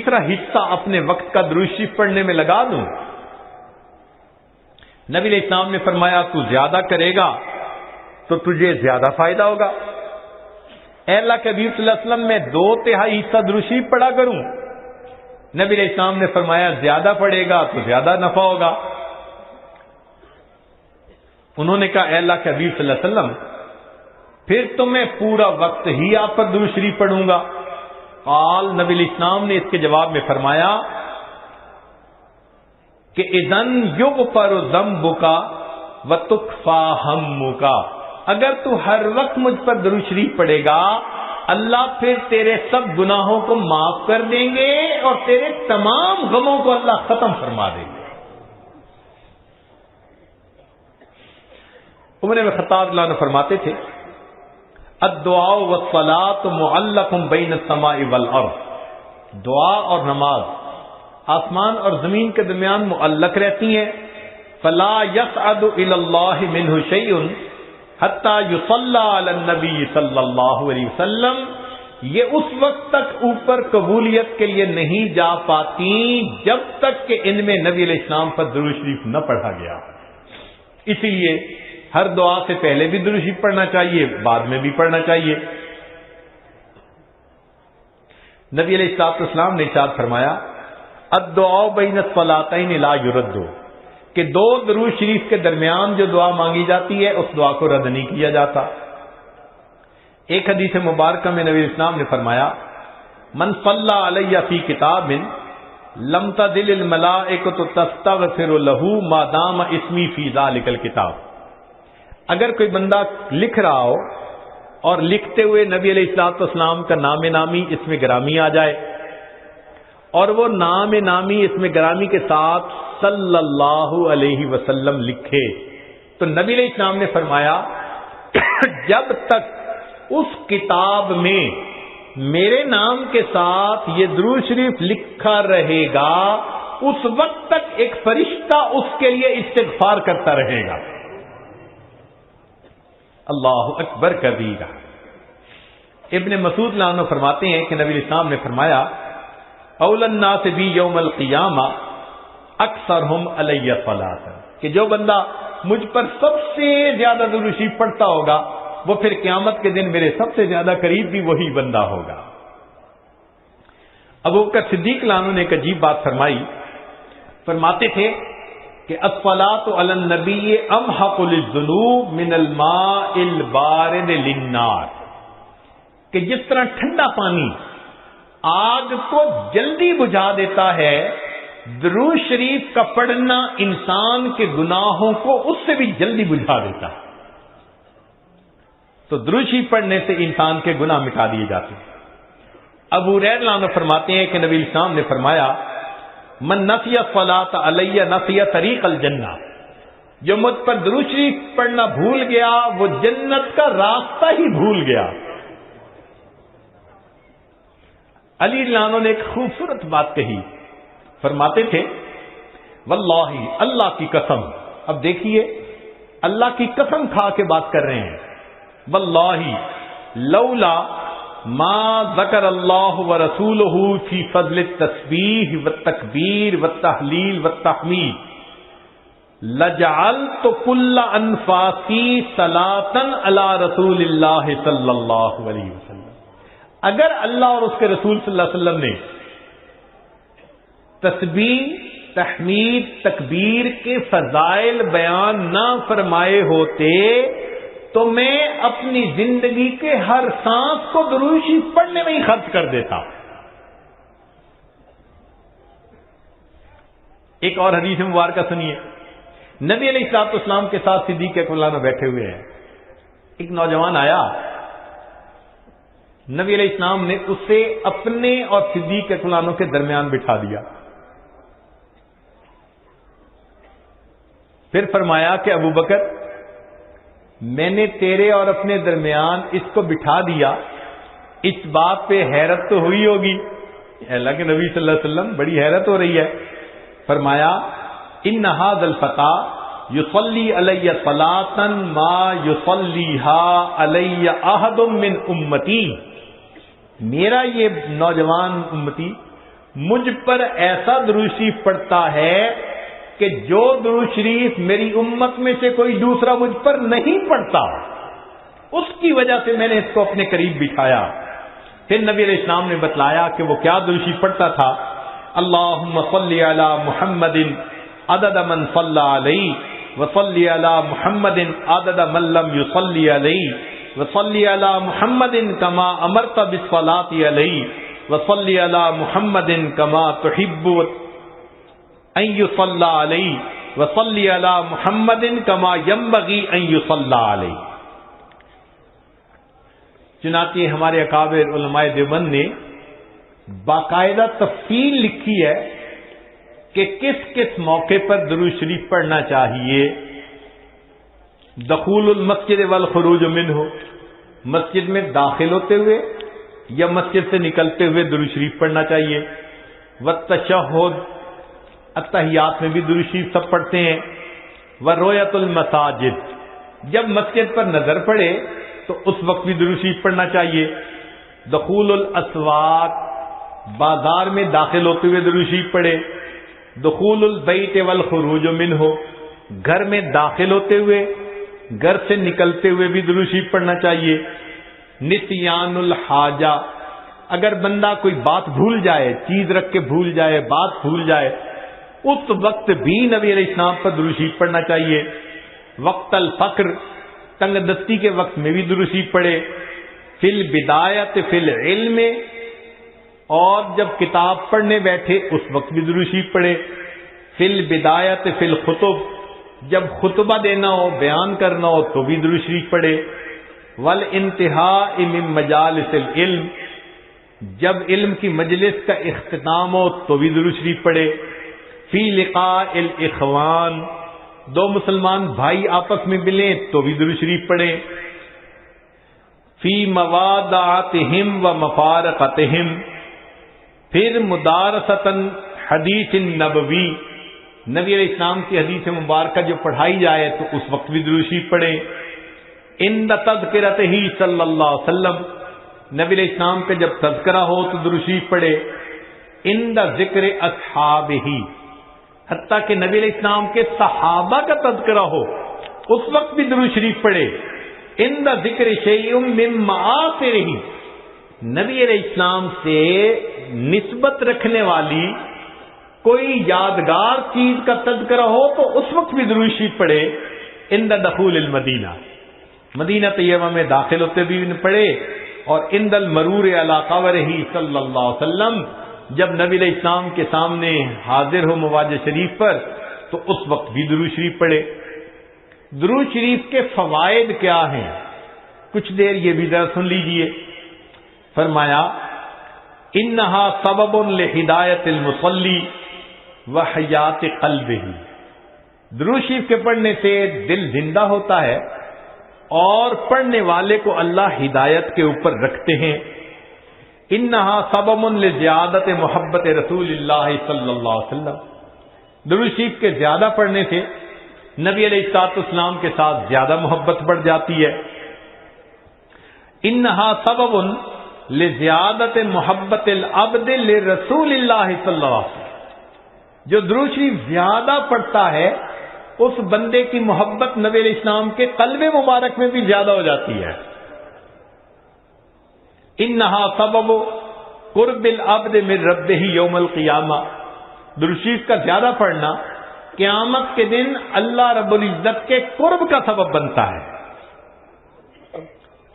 تیسرا حصہ اپنے وقت کا درود شریف پڑھنے میں لگا دوں؟ نبی علیہ السلام نے فرمایا تو زیادہ کرے گا تو تجھے زیادہ فائدہ ہوگا۔ اے اللہ کے حبیب صلی اللہ علیہ وسلم میں 2/3 حصہ درود شریف پڑھا کروں؟ نبی علیہ السلام نے فرمایا زیادہ پڑھے گا تو زیادہ نفع ہوگا۔ انہوں نے کہا اے اللہ کے حبیب صلی اللہ علیہ وسلم پھر تو میں پورا وقت ہی آپ پر درود شریف پڑھوں گا۔ قال نبی علیہ السلام نے اس کے جواب میں فرمایا کہ اذن یغفر ذنبک وتکفی ہمک، اگر تو ہر وقت مجھ پر درود شریف پڑھے گا اللہ پھر تیرے سب گناہوں کو معاف کر دیں گے اور تیرے تمام غموں کو اللہ ختم فرما دیں گے۔ عمر بن خطاب اللہ عنہ فرماتے تھے الدعاء والصلاۃ معلق بین السماء والارض، دعا اور نماز آسمان اور زمین کے درمیان معلق رہتی ہیں۔ فلا يصعد الى اللہ منہ شیء حتی یصلی علی النبی صلی اللہ علیہ وسلم، یہ اس وقت تک اوپر قبولیت کے لیے نہیں جا پاتی جب تک کہ ان میں نبی علیہ السلام پر درود شریف نہ پڑھا گیا۔ اسی لیے ہر دعا سے پہلے بھی درود شریف پڑھنا چاہیے، بعد میں بھی پڑھنا چاہیے۔ نبی علیہ السلام نے ارشاد فرمایا الدعاء بین الصلاتین لا یرد، کہ 2 درود شریف کے درمیان جو دعا مانگی جاتی ہے اس دعا کو رد نہیں کیا جاتا۔ ایک حدیث مبارکہ میں نبی اسلام نے فرمایا من صلی علی فی کتاب لم تزل الملائکۃ تستغفر له ما دام اسمی فی ذلک الکتاب، اگر کوئی بندہ لکھ رہا ہو اور لکھتے ہوئے نبی علیہ الصلوۃ والسلام کا نام نامی اس میں گرامی آ جائے اور وہ نام نامی اس میں گرامی کے ساتھ صلی اللہ علیہ وسلم لکھے تو نبی علیہ السلام نے فرمایا جب تک اس کتاب میں میرے نام کے ساتھ یہ درود شریف لکھا رہے گا اس وقت تک ایک فرشتہ اس کے لیے استغفار کرتا رہے گا۔ اللہ اکبر کبیرہ۔ ابن مسعود رضی اللہ عنہ فرماتے ہیں کہ نبی علیہ السلام نے فرمایا اول الناس بی یوم القیامہ اکثرہم علی صلاۃ، کہ جو بندہ مجھ پر سب سے زیادہ درود شریف پڑھتا ہوگا وہ پھر قیامت کے دن میرے سب سے زیادہ قریب بھی وہی بندہ ہوگا۔ ابو بکر صدیق رضی اللہ عنہ نے ایک عجیب بات فرمائی، فرماتے تھے کہ الصلاۃ علی النبی امحق للذنوب من الماء البارد للنار، کہ جس طرح ٹھنڈا پانی آگ کو جلدی بجھا دیتا ہے درود شریف کا پڑھنا انسان کے گناہوں کو اس سے بھی جلدی بجھا دیتا ہے۔ تو درود شریف پڑھنے سے انسان کے گناہ مٹا دیے جاتے ہیں۔ ابو ہریرہ رضی اللہ عنہ فرماتے ہیں کہ نبی علیہ السلام نے فرمایا من نسی الصلاۃ علی نسی طریق الجنہ، جو مجھ پر درود شریف پڑھنا بھول گیا وہ جنت کا راستہ ہی بھول گیا۔ علی رضی اللہ عنہ نے ایک خوبصورت بات کہی، فرماتے تھے واللہ، اللہ کی قسم، اب دیکھیے اللہ کی قسم کھا کے بات کر رہے ہیں، واللہ لولا ما ذکر اللہ ورسولہ فی فضل التسبیح والتکبیر والتحلیل والتحمید لجعلت کل انفاسی صلاۃ علی رسول اللہ صلی اللہ علیہ وسلم، اگر اللہ اور اس کے رسول صلی اللہ علیہ وسلم نے تسبیح تحمید تکبیر کے فضائل بیان نہ فرمائے ہوتے تو میں اپنی زندگی کے ہر سانس کو درود شریف پڑھنے میں ہی خرچ کر دیتا۔ ایک اور حدیث مبارکہ سنیے، نبی علیہ الصلوۃ والسلام کے ساتھ صدیق اکبر میں بیٹھے ہوئے ہیں، ایک نوجوان آیا، نبی علیہ السلام نے اسے اپنے اور صدیق اکبر کے درمیان بٹھا دیا، پھر فرمایا کہ ابو بکر میں نے تیرے اور اپنے درمیان اس کو بٹھا دیا، اس بات پہ حیرت تو ہوئی ہوگی، اللہ کے نبی صلی اللہ علیہ وسلم بڑی حیرت ہو رہی ہے۔ فرمایا ان ھذا الفتى یصلی علی صلاۃ ما یصلیھا علی احد من امتی، میرا یہ نوجوان امتی مجھ پر ایسا درود شریف پڑھتا ہے کہ جو درود شریف میری امت میں سے کوئی دوسرا مجھ پر نہیں پڑھتا، اس کی وجہ سے میں نے اس کو اپنے قریب بٹھایا۔ پھر نبی علیہ السلام نے بتلایا کہ وہ کیا درود شریف پڑھتا تھا، اللہم صلی علی محمد عدد من صلی علیہ وصلی علی محمد عدد من لم یصلی علیہ وصلی علی محمد کما امرت بالصلاۃ علیہ وصلی علی محمد کما تحب ان یصلی علیہ وصلی علی محمد کما ینبغی ان یصلی علیہ۔ چنانچہ ہمارے اکابر علماء دیوبند نے باقاعدہ تفصیل لکھی ہے کہ کس کس موقع پر درود شریف پڑھنا چاہیے۔ دخول المسجد والخروج منہ، مسجد میں داخل ہوتے ہوئے یا مسجد سے نکلتے ہوئے درود شریف پڑھنا چاہیے۔ والتشہد، التحیات میں بھی درود شریف سب پڑھتے ہیں۔ ورؤیت المساجد، جب مسجد پر نظر پڑے تو اس وقت بھی درود شریف پڑھنا چاہیے۔ دخول الاسواق، بازار میں داخل ہوتے ہوئے درود شریف پڑھے۔ دخول البیت والخروج منہ، گھر میں داخل ہوتے ہوئے گھر سے نکلتے ہوئے بھی درود شریف پڑھنا چاہیے۔ نسیان الحاجہ، اگر بندہ کوئی بات بھول جائے، چیز رکھ کے بھول جائے، بات بھول جائے، اس وقت بھی نبی علیہ السلام پر درود شریف پڑھنا چاہیے۔ وقت الفقر، تنگ دستی کے وقت میں بھی درود شریف پڑھے۔ فی البدایت فی العلم، اور جب کتاب پڑھنے بیٹھے اس وقت بھی درود شریف پڑھے۔ فی البدایت فی الخطب، جب خطبہ دینا ہو، بیان کرنا ہو تو بھی درود شریف پڑھے۔ والانتہاء من مجالس العلم، جب علم کی مجلس کا اختتام ہو تو بھی درود شریف پڑھے۔ فی لقاء الاخوان، دو مسلمان بھائی آپس میں ملیں تو بھی درود شریف پڑھیں۔ فی موادعتہم و مفارقتہم، پھر مدارستاً حدیث نبوی، نبی علیہ السلام کی حدیث مبارکہ جو پڑھائی جائے تو اس وقت بھی درود شریف پڑھیں۔ عند تذکرتہ صلی اللہ علیہ وسلم، نبی علیہ السلام کا جب تذکرہ ہو تو درود شریف پڑھے۔ عند ذکر اصحابہ، حتیٰ کہ نبی علیہ السلام کے صحابہ کا تذکرہ ہو اس وقت بھی درود شریف پڑھے۔ عند ذکر شیء من معاصرہ، نبی علیہ السلام سے نسبت رکھنے والی کوئی یادگار چیز کا تذکرہ ہو تو اس وقت بھی درود شریف پڑھے۔ عند دخول المدینہ، مدینہ طیبہ میں داخل ہوتے بھی پڑھے۔ اور عند المرور علی قبرہ صلی اللہ علیہ وسلم، جب نبی علیہ السلام کے سامنے حاضر ہو مواج شریف پر تو اس وقت بھی درود شریف پڑھے۔ درود شریف کے فوائد کیا ہیں، کچھ دیر یہ بھی ذرا سن لیجئے۔ فرمایا انہا سبب لہدایت المصلی وحیات قلبہ، درود شریف کے پڑھنے سے دل زندہ ہوتا ہے اور پڑھنے والے کو اللہ ہدایت کے اوپر رکھتے ہیں۔ انہا سبب لزیادت محبت رسول اللہ صلی اللہ علیہ وسلم، درود شریف کے زیادہ پڑھنے سے نبی علیہ الصلوۃ والسلام کے ساتھ زیادہ محبت بڑھ جاتی ہے۔ انہا سبب لزیادت محبت العبد لرسول اللہ صلی اللہ علیہ وسلم، جو درود شریف زیادہ پڑھتا ہے اس بندے کی محبت نبی علیہ السلام کے قلب مبارک میں بھی زیادہ ہو جاتی ہے۔ انہا سبب قرب العبد من ربہ یوم القیامہ، درود شریف کا زیادہ پڑھنا قیامت کے دن اللہ رب العزت کے قرب کا سبب بنتا ہے۔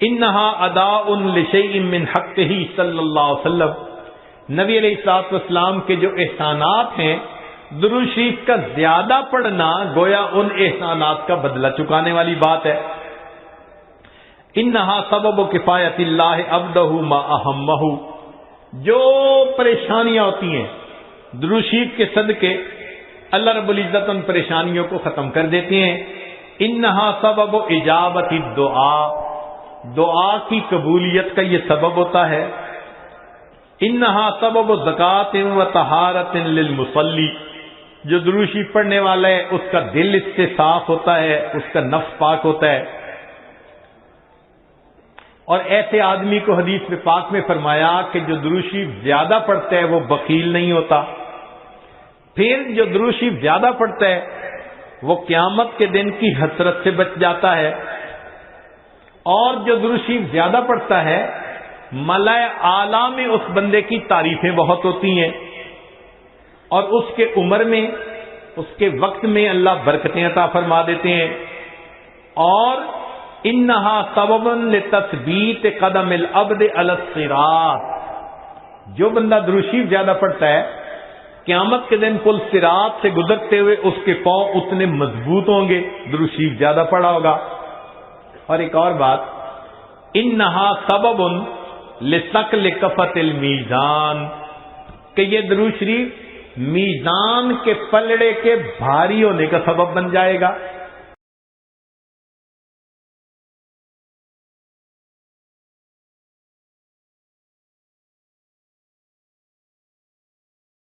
انہا اداء لشیء من حقہ صلی اللہ علیہ وسلم، نبی علیہ الصلوۃ والسلام کے جو احسانات ہیں، درود شریف کا زیادہ پڑھنا گویا ان احسانات کا بدلہ چکانے والی بات ہے۔ انہا سبب کفایت اللہ عبدہ ما اہمہ، جو پریشانیاں ہوتی ہیں درود شریف کے صدقے اللہ رب العزت ان پریشانیوں کو ختم کر دیتے ہیں۔ انہا سبب اجابت الدعاء، دعا کی قبولیت کا یہ سبب ہوتا ہے۔ انہا سبب زکوٰۃ و طہارت للمصلی، جو درود شریف پڑھنے والا ہے اس کا دل اس سے صاف ہوتا ہے، اس کا نفس پاک ہوتا ہے۔ اور ایسے آدمی کو حدیث میں پاک میں فرمایا کہ جو درود شریف زیادہ پڑھتا ہے وہ بخیل نہیں ہوتا. پھر جو درود شریف زیادہ پڑھتا ہے وہ قیامت کے دن کی حسرت سے بچ جاتا ہے. اور جو درود شریف زیادہ پڑھتا ہے ملائے اعلیٰ میں اس بندے کی تعریفیں بہت ہوتی ہیں، اور اس کے عمر میں، اس کے وقت میں اللہ برکتیں عطا فرما دیتے ہیں. اور انہا سبب لتثبیت قدم العبد علی الصراط، جو بندہ درود شریف زیادہ پڑھتا ہے قیامت کے دن پل صراط سے گزرتے ہوئے اس کے پاؤں اتنے مضبوط ہوں گے، درود شریف زیادہ پڑھا ہوگا. اور ایک اور بات، انہا سبب لثقل کفۃ المیزان، کہ یہ درود شریف میزان کے پلڑے کے بھاری ہونے کا سبب بن جائے گا.